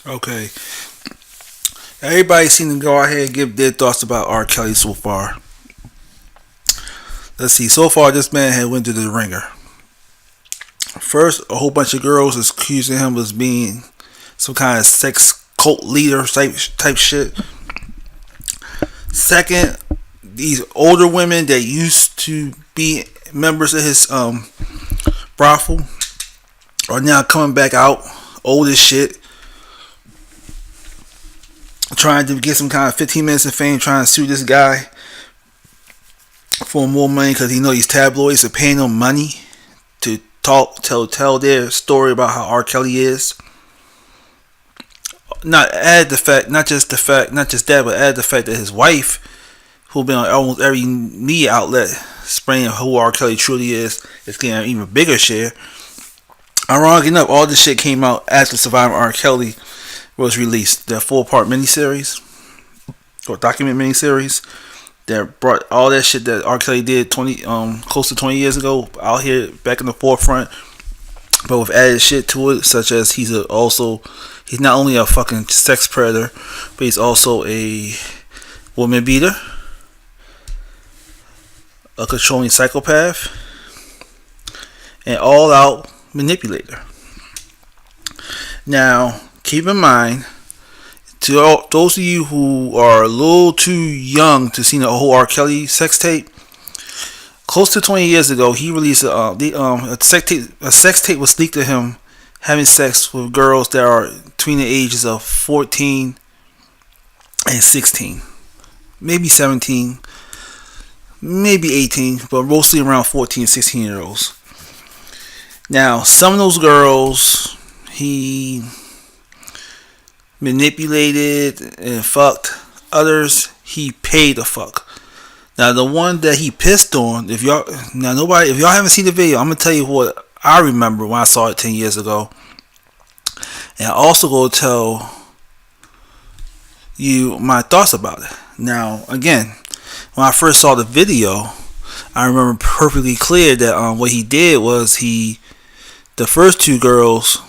Okay. Everybody seem to go ahead and give their thoughts about R. Kelly so far. Let's see. So far, this man had went to the ringer. First, a whole bunch of girls is accusing him of being some kind of sex cult leader type shit. Second, these older women that used to be members of his brothel are now coming back out, old as shit, trying to get some kind of 15 minutes of fame, trying to sue this guy for more money because he know these tabloids are paying them money to tell their story about how R. Kelly is. Not add the fact, not just that, but add the fact that his wife, who been on almost every media outlet spraying who R. Kelly truly is getting an even bigger share. Ironically enough, all this shit came out after Surviving R. Kelly was released. The 4-part miniseries or document miniseries that brought all that shit that R. Kelly did close to 20 years ago out here back in the forefront, but with added shit to it, such as he's not only a fucking sex predator, but he's also a woman beater, a controlling psychopath, and all out manipulator. Now, keep in mind, to those of you who are a little too young to see the whole R. Kelly sex tape, close to 20 years ago, he released a sex tape. A sex tape was leaked to him having sex with girls that are between the ages of 14 and 16, maybe 17, maybe 18, but mostly around 14, 16-year-olds. Now, some of those girls he manipulated and fucked. Others he paid to fuck. Now, the one that he pissed on, if y'all haven't seen the video, I'm gonna tell you what I remember when I saw it 10 years ago, and I also go tell you my thoughts about it. Now, again, when I first saw the video, I remember perfectly clear that what he did was the first two girls,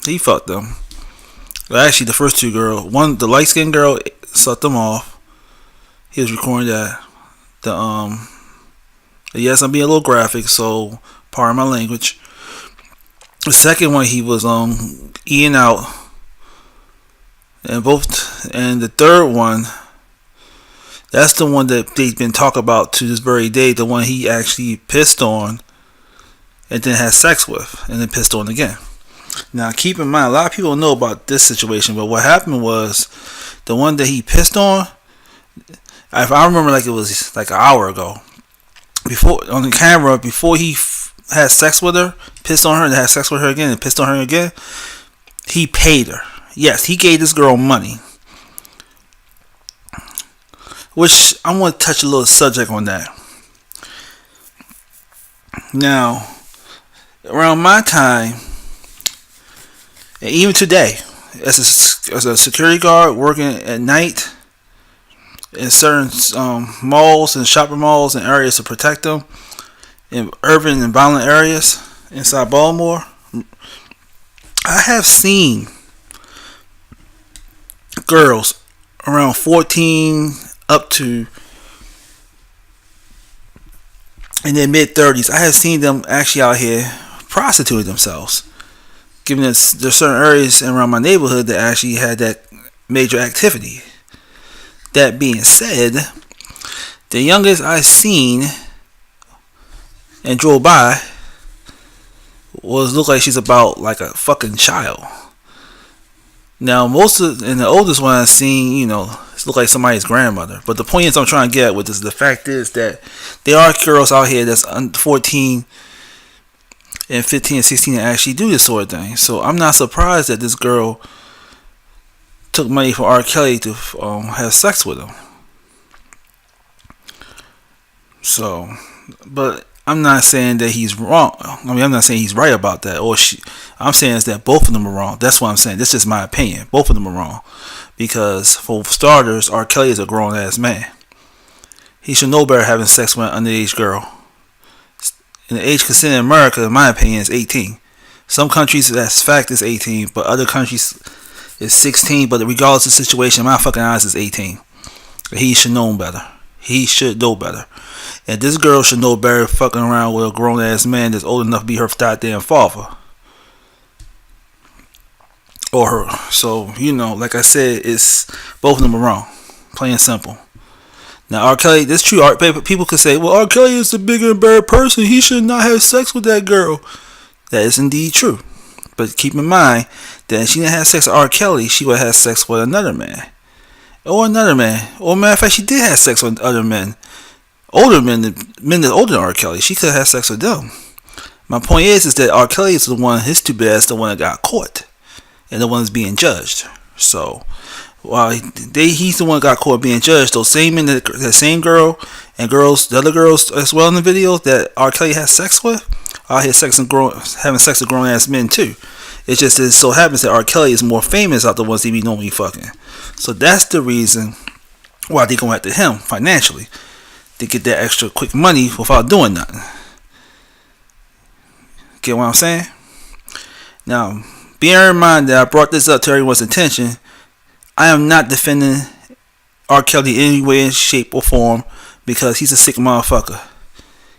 he fucked them. Well, actually, the first two girls, the light skinned girl sucked them off. He was recording that. Yes, I'm being a little graphic, so pardon my language. The second one he was eating out, and the third one, that's the one that they've been talking about to this very day. The one he actually pissed on, and then had sex with, and then pissed on again. Now, keep in mind, a lot of people know about this situation, but what happened was the one that he pissed on, if I remember, like it was like an hour ago, before on the camera, before he had sex with her, pissed on her, and had sex with her again, and pissed on her again, he paid her. Yes, he gave this girl money. Which I want to touch a little subject on that. Now, around my time, and even today, as a security guard working at night in certain malls and shopping malls and areas to protect them in urban and violent areas inside Baltimore, I have seen girls around 14 up to in their mid-30s. I have seen them actually out here prostituting themselves. Given that there's certain areas around my neighborhood that actually had that major activity. That being said, the youngest I seen and drove by looked like she's about like a fucking child. Now, the oldest one I seen, look like somebody's grandmother. But the point is I'm trying to get at with this, the fact is that there are girls out here that's 14 and 15 and 16 that actually do this sort of thing. So I'm not surprised that this girl took money from R. Kelly to have sex with him. So, but I'm not saying that he's wrong. I'm not saying he's right about that. I'm saying is that both of them are wrong. That's what I'm saying. This is my opinion. Both of them are wrong. Because, for starters, R. Kelly is a grown-ass man. He should know better having sex with an underage girl. And the age considered in America, in my opinion, is 18. Some countries, that's fact, is 18. But other countries, is 16, but regardless of the situation, my fucking eyes is 18. He should know better. He should know better. And this girl should know better fucking around with a grown ass man that's old enough to be her goddamn father. Or her. So, like I said, it's both of them are wrong. Plain and simple. Now, R. Kelly, this is true. People could say, well, R. Kelly is the bigger and better person. He should not have sex with that girl. That is indeed true. But keep in mind that if she didn't have sex with R. Kelly, she would have had sex with another man. Or another man. Or matter of fact, she did have sex with other men. Older men that older than R. Kelly. She could have had sex with them. My point is that R. Kelly is the one, his stupid ass, the one that got caught. And the one that's being judged. So, while he's the one that got caught being judged, those same men, that same girl and girls, the other girls as well in the video that R. Kelly has sex with, are here having sex with grown ass men too. It just so happens that R. Kelly is more famous out the ones they be normally fucking. So that's the reason why they going after him financially, to get that extra quick money without doing nothing. Get what I'm saying? Now, bear in mind that I brought this up to everyone's attention. I am not defending R. Kelly in any way, shape, or form because he's a sick motherfucker.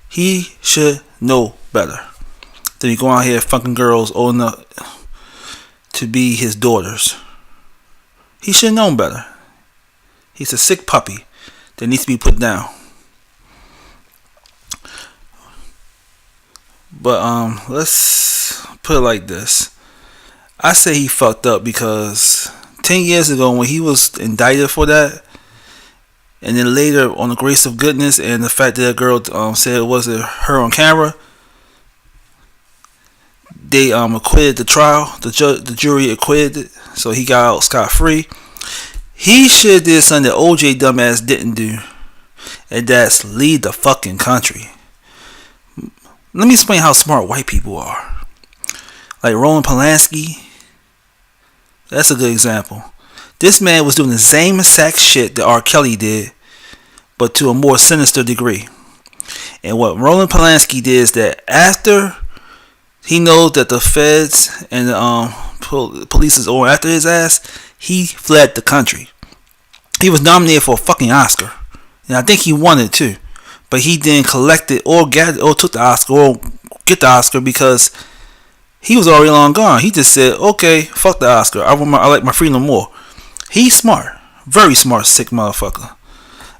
He should know better than he go out here fucking girls old enough to be his daughters. He should have known better. He's a sick puppy that needs to be put down. But let's put it like this. I say he fucked up because 10 years ago when he was indicted for that, and then later on the grace of goodness and the fact that a girl said it wasn't her on camera, they acquitted the trial. The jury acquitted it, so he got out scot-free. He should have did something that OJ dumbass didn't do, and that's lead the fucking country. Let me explain how smart white people are. Like Roman Polanski, that's a good example. This man was doing the same exact shit that R. Kelly did, but to a more sinister degree. And what Roman Polanski did is that after he knows that the feds and the police is over after his ass, he fled the country. He was nominated for a fucking Oscar, and I think he won it too. But he didn't collect it or get it or took the Oscar or get the Oscar because he was already long gone. He just said, okay, fuck the Oscar. I like my freedom more. He's smart. Very smart, sick motherfucker.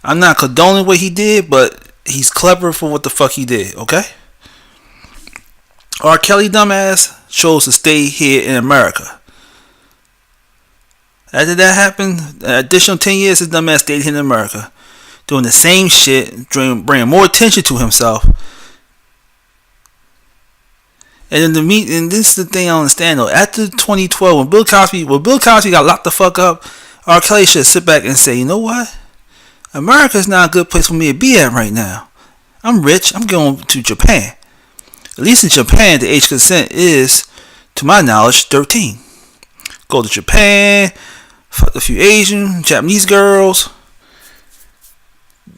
I'm not condoning what he did, but he's clever for what the fuck he did, okay? R. Kelly dumbass chose to stay here in America. After that happened, an additional 10 years his dumbass stayed here in America. Doing the same shit, bringing more attention to himself. And this is the thing I don't understand though. After 2012, when Bill Cosby got locked the fuck up, R. Kelly should sit back and say, you know what? America's not a good place for me to be at right now. I'm rich. I'm going to Japan. At least in Japan, the age consent is, to my knowledge, 13. Go to Japan, fuck a few Asian, Japanese girls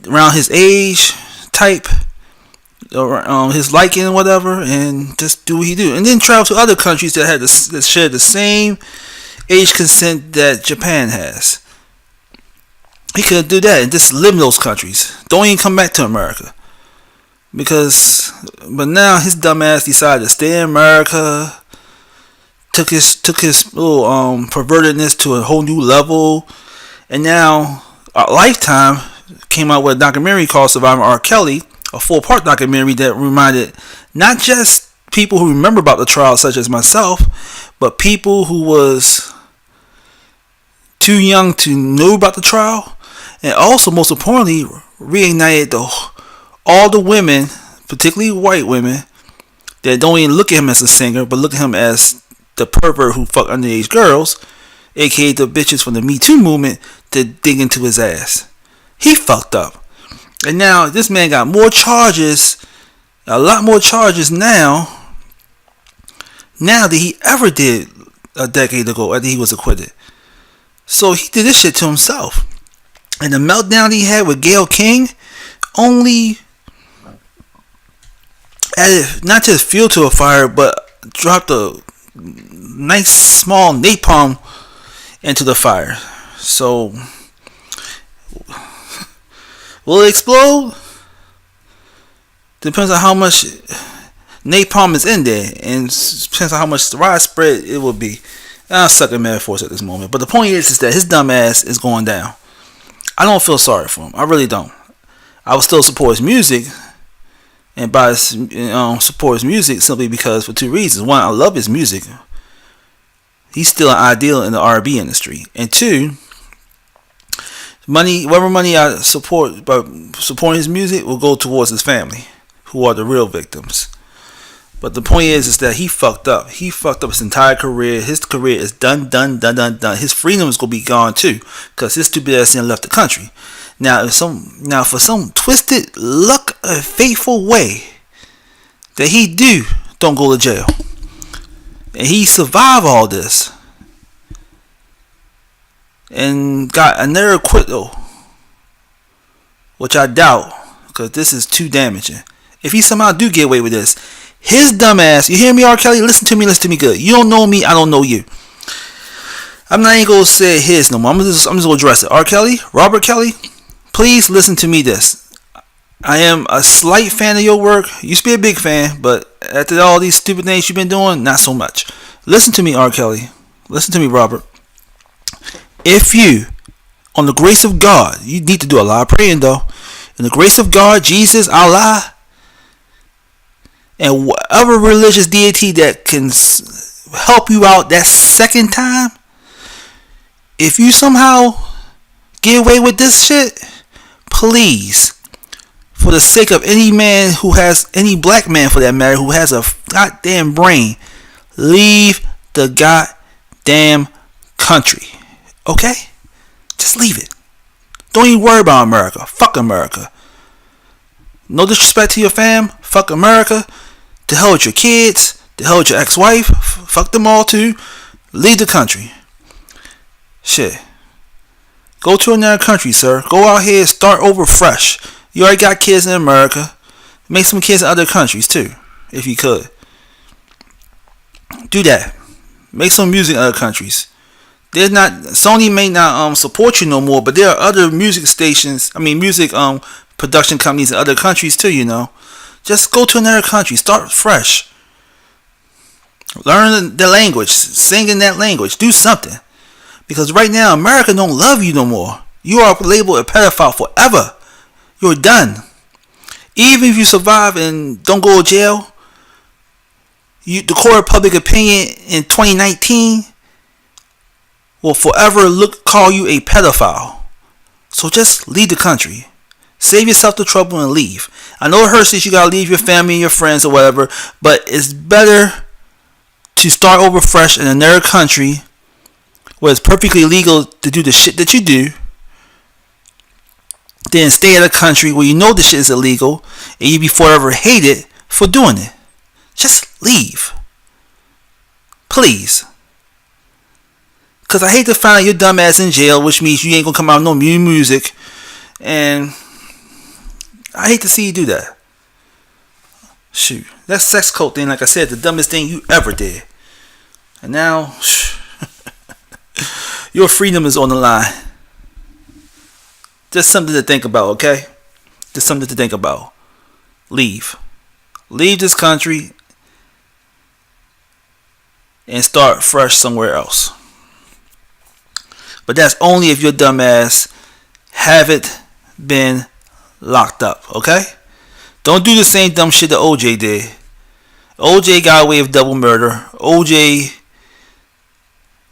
around his age type, or his liking or whatever, and just do what he do, and then travel to other countries that share the same age consent that Japan has. He could do that and just live in those countries. Don't even come back to America, but now his dumb ass decided to stay in America. Took his little pervertedness to a whole new level, and now Lifetime came out with a documentary called Surviving R. Kelly, a 4-part documentary that reminded not just people who remember about the trial, such as myself, but people who was too young to know about the trial, and also, most importantly, reignited all the women, particularly white women, that don't even look at him as a singer, but look at him as the pervert who fuck underage girls, aka the bitches from the Me Too movement, to dig into his ass. He fucked up. And now this man got more charges, a lot more charges now than he ever did a decade ago after he was acquitted. So he did this shit to himself. And the meltdown he had with Gayle King only added not just fuel to a fire, but dropped a nice small napalm into the fire. So, will it explode? Depends on how much napalm is in there, and depends on how much widespread it will be. I'm stuck in metaphors at this moment, but the point is that his dumb ass is going down. I don't feel sorry for him. I really don't. I would still support his music, and by support his music simply because for two reasons. One, I love his music. He's still an ideal in the R&B industry, and two, whatever money I support by supporting his music will go towards his family, who are the real victims. But the point is that he fucked up. He fucked up his entire career. His career is done. His freedom is gonna be gone too, cause his stupid ass left the country. Now, for some twisted luck, a fateful way that he don't go to jail, and he survived all this, and got another acquittal, which I doubt, because this is too damaging. If he somehow do get away with this, his dumb ass, you hear me, R.Kelly? Listen to me good. You don't know me, I don't know you. I'm not even gonna say his no more. I'm just gonna address it. R.Kelly, Robert Kelly, please listen to me this. I am a slight fan of your work. Used to be a big fan, but after all these stupid things you've been doing, not so much. Listen to me, R.Kelly. Listen to me, Robert. If you, on the grace of God, you need to do a lot of praying though. In the grace of God, Jesus, Allah, and whatever religious deity that can help you out that second time, if you somehow get away with this shit, please, for the sake of any man who has, any black man for that matter, who has a goddamn brain, leave the goddamn country. Okay? Just leave it. Don't even worry about America. Fuck America. No disrespect to your fam. Fuck America. To hell with your kids. To hell with your ex-wife. Fuck them all too. Leave the country. Shit. Go to another country, sir. Go out here and start over fresh. You already got kids in America. Make some kids in other countries too, if you could. Do that. Make some music in other countries. Sony may not support you no more, but there are other music stations. Music production companies in other countries too. You know, just go to another country. Start fresh. Learn the language. Sing in that language. Do something. Because right now, America don't love you no more. You are labeled a pedophile forever. You're done. Even if you survive and don't go to jail, the court of public opinion in 2019 will forever call you a pedophile. So just leave the country. Save yourself the trouble and leave. I know it hurts that you gotta leave your family and your friends or whatever, but it's better to start over fresh in another country where it's perfectly legal to do the shit that you do, than stay in a country where you know the shit is illegal and you be forever hated for doing it. Just leave. Please. Because I hate to find your dumb ass in jail, which means you ain't gonna come out with no new music, and I hate to see you do that. Shoot, that sex cult thing, like I said, the dumbest thing you ever did, and now your freedom is on the line. Just something to think about, okay? Just something to think about. Leave this country and start fresh somewhere else. But that's only if your dumb ass haven't been locked up, okay? Don't do the same dumb shit that OJ did. OJ got away with double murder. OJ,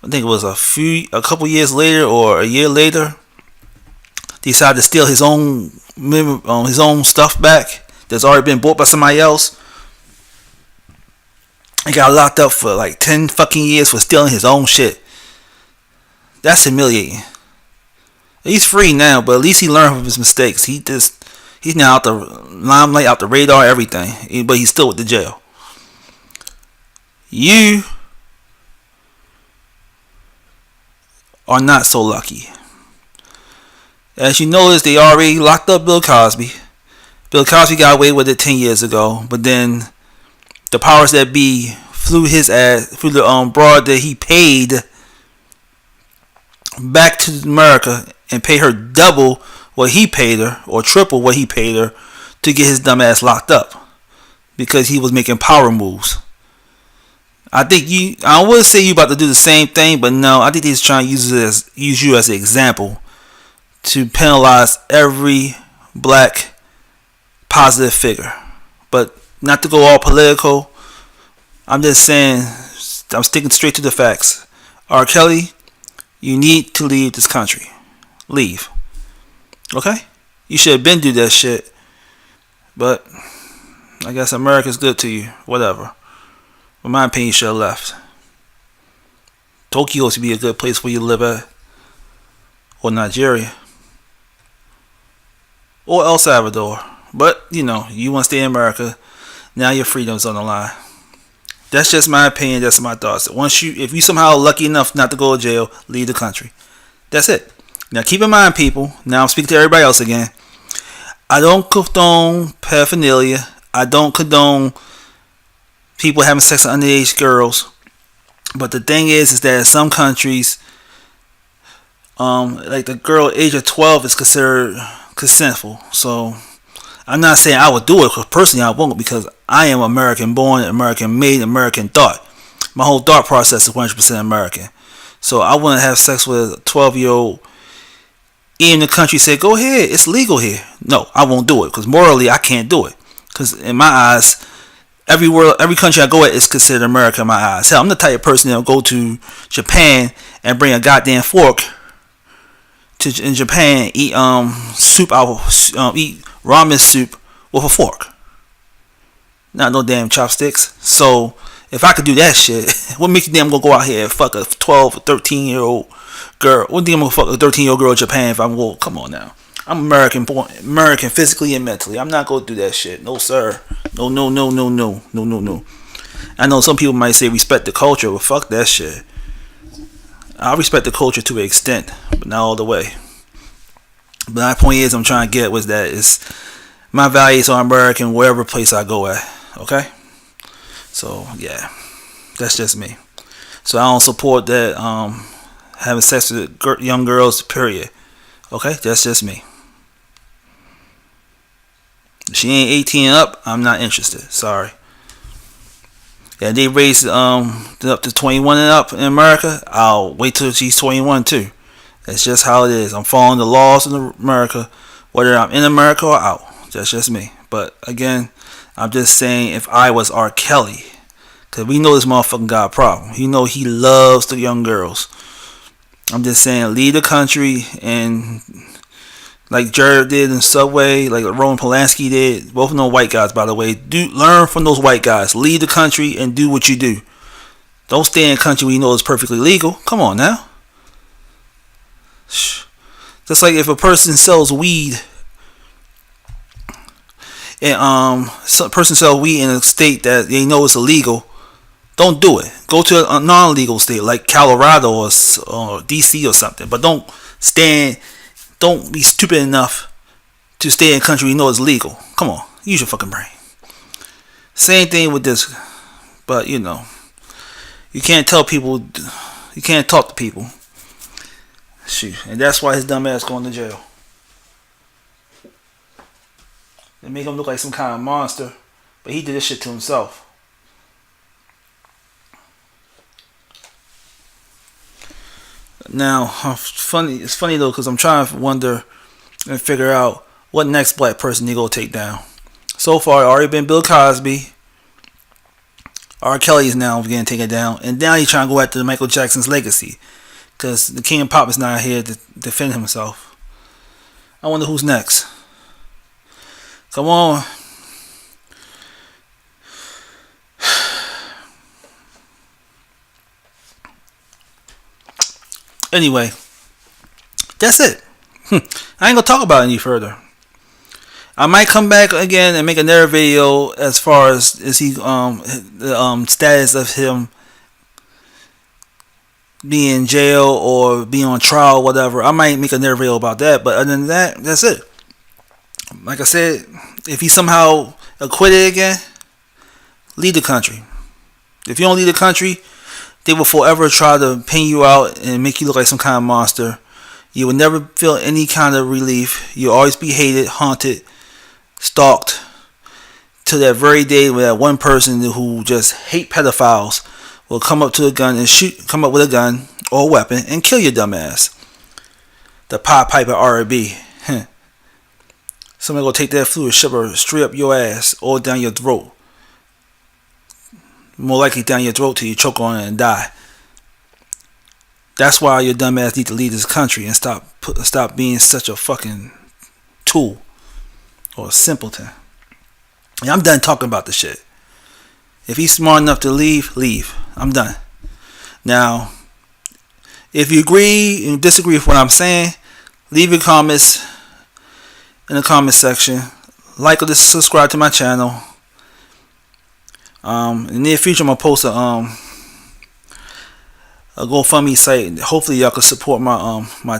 I think it was a couple years later or a year later, decided to steal his own stuff back that's already been bought by somebody else. He got locked up for like 10 fucking years for stealing his own shit. That's humiliating. He's free now, but at least he learned from his mistakes. He's now out the limelight, out the radar, everything. But he's still with the jail. You are not so lucky. As you notice, they already locked up Bill Cosby. Bill Cosby got away with it 10 years ago, but then the powers that be flew his ass, flew the broad that he paid back to America and pay her double what he paid her or triple what he paid her to get his dumb ass locked up because he was making power moves. I would say you about to do the same thing, but no, I think he's trying to use you as an example to penalize every black positive figure. But not to go all political, I'm just saying, I'm sticking straight to the facts. R.Kelly, you need to leave this country. Leave. Okay? You should have been do that shit. But I guess America's good to you. Whatever. In my opinion, you should have left. Tokyo should be a good place where you live at. Or Nigeria. Or El Salvador. But, you know, you want to stay in America. Now your freedom's on the line. That's just my opinion. That's my thoughts. If you somehow lucky enough not to go to jail, leave the country. That's it. Now keep in mind, people. Now I'm speaking to everybody else again. I don't condone paraphernalia. I don't condone people having sex with underage girls. But the thing is that in some countries, like the girl age of 12 is considered consentful. So I'm not saying I would do it, because personally I won't, because I am American born, American made, American thought. My whole thought process is 100% American. So I wouldn't have sex with a 12-year-old. Even the country said, go ahead, it's legal here. No, I won't do it, because morally I can't do it. Because in my eyes, every country I go at is considered America in my eyes. Hell, I'm the type of person that'll go to Japan and bring a goddamn fork in Japan, eat soup eat ramen soup with a fork, not no damn chopsticks. So if I could do that shit, what makes you damn gonna go out here and fuck a 12 or 13-year-old girl? What do you gonna fuck a 13-year-old girl in Japan if I'm well? Come on now, I'm American born, American physically and mentally. I'm not gonna do that shit. No sir. No. I know some people might say respect the culture, but fuck that shit. I respect the culture to an extent, but not all the way. But my point is, I'm trying to get was that is my values are American wherever place I go at. Okay, so yeah, that's just me. So I don't support that having sex with young girls. Period. Okay, that's just me. If she ain't 18 and up, I'm not interested. Sorry. Yeah, they raised it up to 21 and up in America. I'll wait till she's 21 too. That's just how it is. I'm following the laws of America, whether I'm in America or out. That's just me. But again, I'm just saying, if I was R. Kelly, because we know this motherfucking got a problem. You know he loves the young girls. I'm just saying, leave the country, and like Jared did in Subway, like Roman Polanski did. Both of them white guys, by the way. Learn from those white guys. Leave the country and do what you do. Don't stay in a country where you know it's perfectly legal. Come on now. Just like if a person sells weed, and some person sells weed in a state that they know is illegal, don't do it. Go to a non-legal state like Colorado or DC or something. But don't be stupid enough to stay in a country you know is legal. Come on, use your fucking brain. Same thing with this, but you know, you can't tell people, you can't talk to people. Shoot, and that's why his dumb ass going to jail. They make him look like some kind of monster, but he did this shit to himself. Now, it's funny though, because I'm trying to wonder and figure out what next black person he gonna take down. So far, it already been Bill Cosby. R. Kelly is now getting taken down, and now he's trying to go after Michael Jackson's legacy, because the King of Pop is not here to defend himself. I wonder who's next. Come on. Anyway, that's it. I ain't gonna talk about it any further. I might come back again and make another video as far as he the status of him being in jail or being on trial or whatever. I might make another video about that, but other than that, that's it. Like I said, if he somehow acquitted again, leave the country. If you don't leave the country, They will forever try to pin you out and make you look like some kind of monster. You will never feel any kind of relief. You'll always be hated, haunted, stalked, till that very day where that one person who just hate pedophiles will come up to a gun and come up with a gun or a weapon and kill your dumb ass. The Pied Piper R&B. Somebody gonna take that fluid shipper straight up your ass or down your throat. More likely down your throat till you choke on it and die. That's why your dumb ass need to leave this country and stop being such a fucking tool or a simpleton. And I'm done talking about the shit. If he's smart enough to leave. I'm done. Now, if you agree and disagree with what I'm saying, leave your comments in the comment section. Like or subscribe to my channel. In the near future, I'm gonna post a GoFundMe site. Hopefully, y'all can support my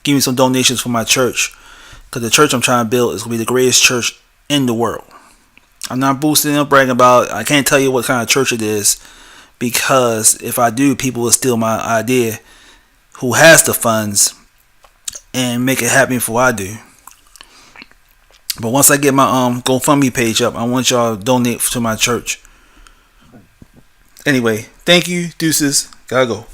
give me some donations for my church, because the church I'm trying to build is gonna be the greatest church in the world. I'm not boosting or bragging about it. I can't tell you what kind of church it is, because if I do, people will steal my idea. Who has the funds and make it happen before I do. But once I get my GoFundMe page up, I want y'all to donate to my church. Anyway, thank you. Deuces. Gotta go.